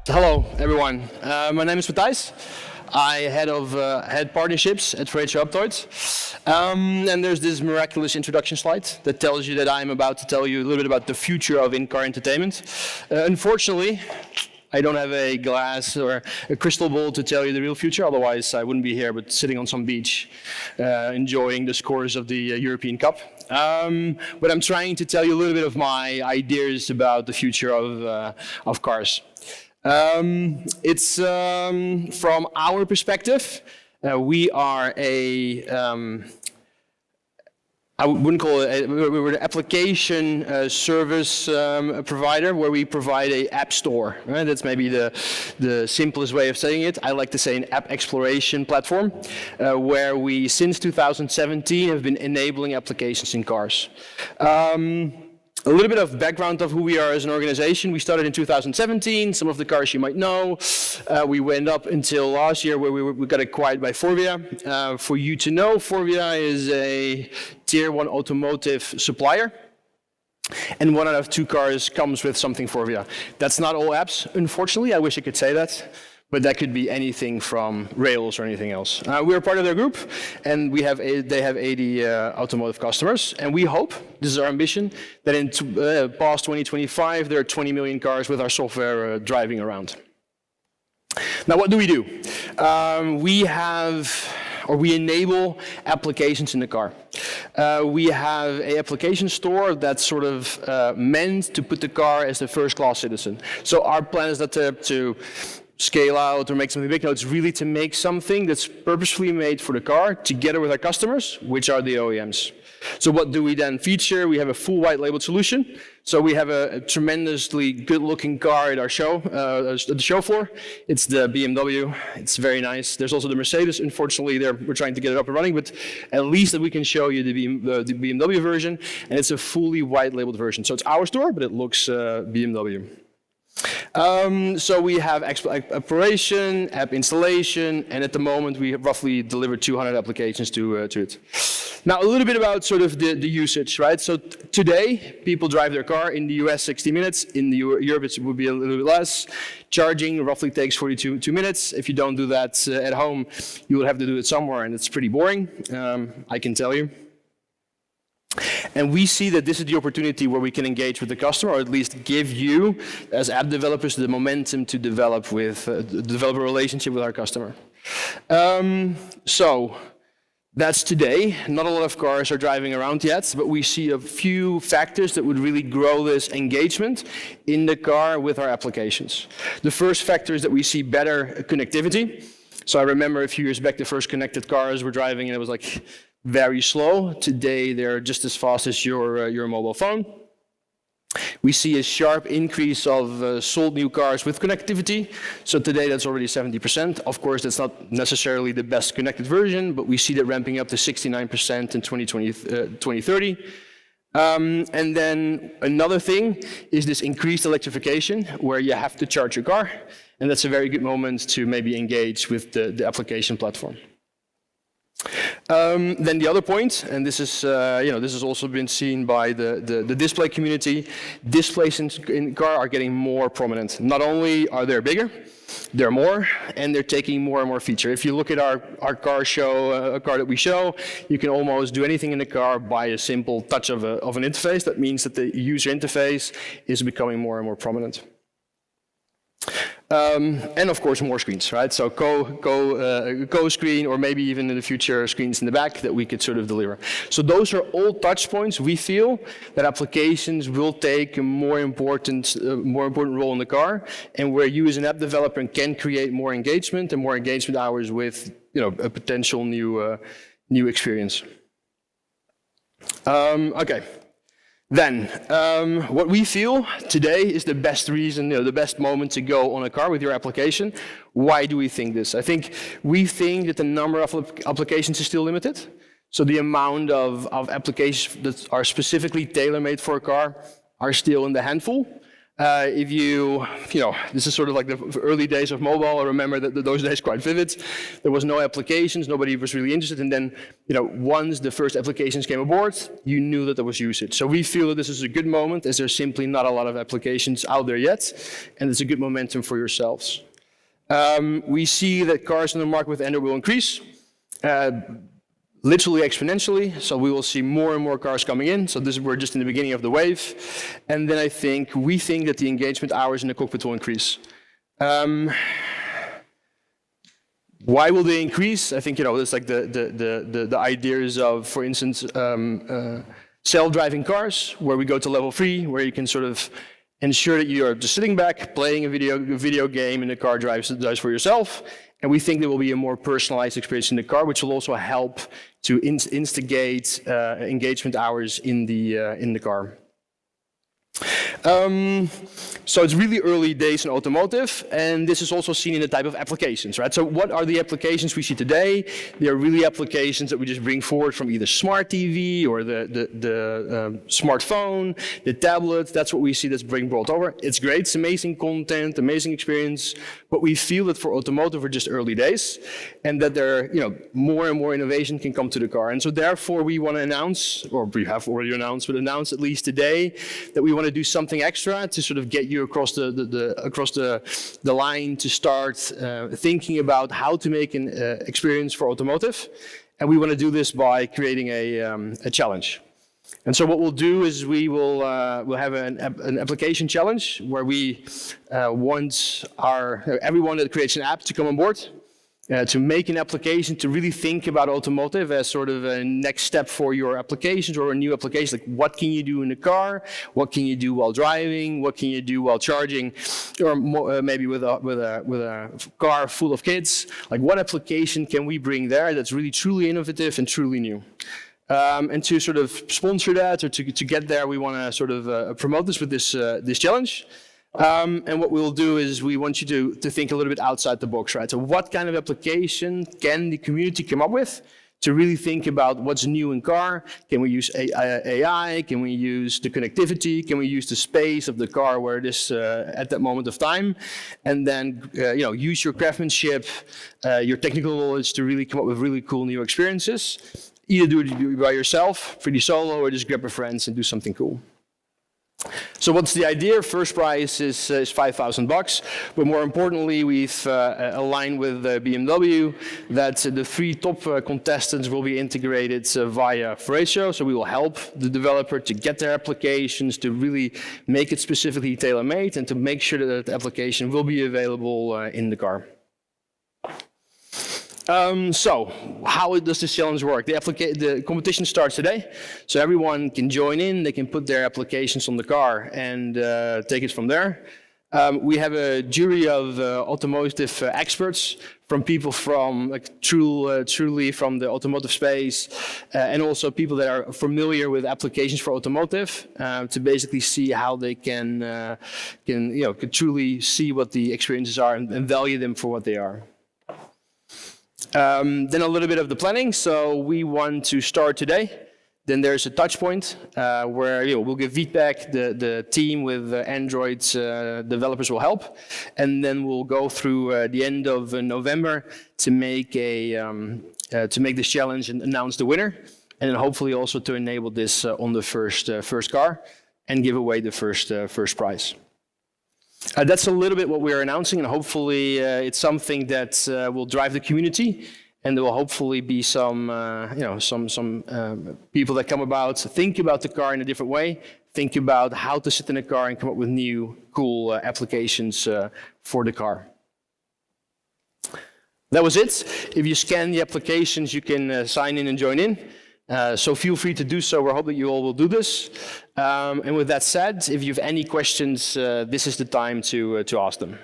Hello, everyone. My name is Mattijs. I head partnerships at Freight Uptoid. And there's this miraculous introduction slide that tells you that I'm about to tell you a little bit about the future of in-car entertainment. Unfortunately, I don't have a glass or a crystal ball to tell you the real future, otherwise I wouldn't be here but sitting on some beach enjoying the scores of the European Cup. But I'm trying to tell you a little bit of my ideas about the future of cars. It's from our perspective, we are I wouldn't call it, we're an application service provider where we provide an app store. Right? That's maybe the simplest way of saying it. I like to say an app exploration platform where we, since 2017, have been enabling applications in cars. A little bit of background of who we are as an organization. We started in 2017, some of the cars you might know. We went up until last year where we got acquired by Forvia. For you to know, Forvia is a tier 1 automotive supplier. And 1 out of 2 cars comes with something Forvia. That's not all apps, unfortunately. I wish I could say that. But that could be anything from Rails or anything else. We're part of their group, and they have 80 automotive customers. And we hope, this is our ambition, that in past 2025, there are 20 million cars with our software driving around. Now, what do? We enable applications in the car. We have an application store that's sort of meant to put the car as the first-class citizen. So our plan is not to scale out or make something big. No, it's really to make something that's purposefully made for the car together with our customers, which are the OEMs. So what do we then feature? We have a full white labeled solution. So we have a tremendously good looking car at our show, the show floor. It's the BMW. It's very nice. There's also the Mercedes. Unfortunately, we're trying to get it up and running, but at least that we can show you the BMW version, and it's a fully white labeled version. So it's our store, but it looks BMW. So we have exploration, app installation, and at the moment we have roughly delivered 200 applications to it. Now a little bit about sort of the usage, right? So today people drive their car in the US 60 minutes, in Europe it would be a little bit less. Charging roughly takes 42 minutes. If you don't do that at home, you will have to do it somewhere, and it's pretty boring, I can tell you. And we see that this is the opportunity where we can engage with the customer, or at least give you, as app developers, the momentum to develop a relationship with our customer. So that's today. Not a lot of cars are driving around yet, but we see a few factors that would really grow this engagement in the car with our applications. The first factor is that we see better connectivity. So I remember a few years back, the first connected cars were driving, and it was like very slow. Today, they're just as fast as your mobile phone. We see a sharp increase of sold new cars with connectivity. So today, that's already 70%. Of course, that's not necessarily the best connected version, but we see that ramping up to 69% in 2030. And then another thing is this increased electrification, where you have to charge your car. And that's a very good moment to maybe engage with the application platform. Then the other point, and this is this has also been seen by the display community, displays in car are getting more prominent. Not only are they bigger, they're more, and they're taking more and more feature. If you look at our car show, a car that we show, you can almost do anything in the car by a simple touch of an interface. That means that the user interface is becoming more and more prominent. And of course more screens, right? So co-screen, or maybe even in the future screens in the back that we could sort of deliver. So those are all touch points. We feel that applications will take a more important role in the car, and where you as an app developer can create more engagement and more engagement hours with a potential new experience. Okay. Then, what we feel today is the best reason, the best moment to go on a car with your application. Why do we think this? I think we think that the number of applications is still limited. So the amount of applications that are specifically tailor-made for a car are still in the handful. If you know, this is sort of like the early days of mobile. I remember that those days quite vivid. There was no applications, nobody was really interested, and then, you know, once the first applications came aboard, you knew that there was usage. So we feel that this is a good moment, as there's simply not a lot of applications out there yet, and it's a good momentum for yourselves. We see that cars in the market with Android will increase. Literally exponentially, so we will see more and more cars coming in. So we're just in the beginning of the wave. And then we think that the engagement hours in the cockpit will increase. Why will they increase? I think, you know, it's like the ideas of, for instance, self-driving cars, where we go to level 3, where you can sort of ensure that you are just sitting back, playing a video game, and the car drives for yourself. And we think there will be a more personalized experience in the car, which will also help to instigate engagement hours in the car. So it's really early days in automotive, and this is also seen in the type of applications, right? So what are the applications we see today? They are really applications that we just bring forward from either smart TV or the smartphone, the tablet. That's what we see that's being brought over. It's great, it's amazing content, amazing experience, but we feel that for automotive we're just early days, and that there, you know, more and more innovation can come to the car. And so therefore we want to announce, or we have already announced, but announce at least today, that we want to do something extra to sort of get you across the line to start thinking about how to make an experience for automotive. And we want to do this by creating a challenge. And so what we'll do is we'll have an application challenge where we want everyone that creates an app to come on board. To make an application, to really think about automotive as sort of a next step for your applications or a new application. Like, what can you do in the car? What can you do while driving? What can you do while charging? Or maybe with a car full of kids. Like, what application can we bring there that's really truly innovative and truly new? And to sort of sponsor that, or to get there, we want to sort of promote this with this challenge. And what we'll do is we want you to think a little bit outside the box, right? So what kind of application can the community come up with to really think about what's new in car? Can we use AI? Can we use the connectivity? Can we use the space of the car where it is at that moment of time? And then you know, use your craftsmanship, your technical knowledge to really come up with really cool new experiences. Either do it by yourself, pretty solo, or just grab your friends and do something cool. So what's the idea? First prize is $5,000, but more importantly, we've aligned with BMW that the 3 top contestants will be integrated via Ratio. So we will help the developer to get their applications, to really make it specifically tailor-made, and to make sure that the application will be available in the car. So, how does this challenge work? The competition starts today, so everyone can join in, they can put their applications on the car and take it from there. We have a jury of automotive experts, from people from truly from the automotive space, and also people that are familiar with applications for automotive, to basically see how they can truly see what the experiences are and value them for what they are. Then a little bit of the planning. So we want to start today. Then there's a touch point where we'll give feedback. The team with Android developers will help, and then we'll go through the end of November to make this challenge and announce the winner, and then hopefully also to enable this on the first car and give away the first prize. That's a little bit what we're announcing, and hopefully it's something that will drive the community, and there will hopefully be some people that come about, think about the car in a different way, think about how to sit in a car and come up with new, cool applications for the car. That was it. If you scan the applications, you can sign in and join in. So feel free to do so. I hope that you all will do this. And with that said, if you have any questions, this is the time to ask them.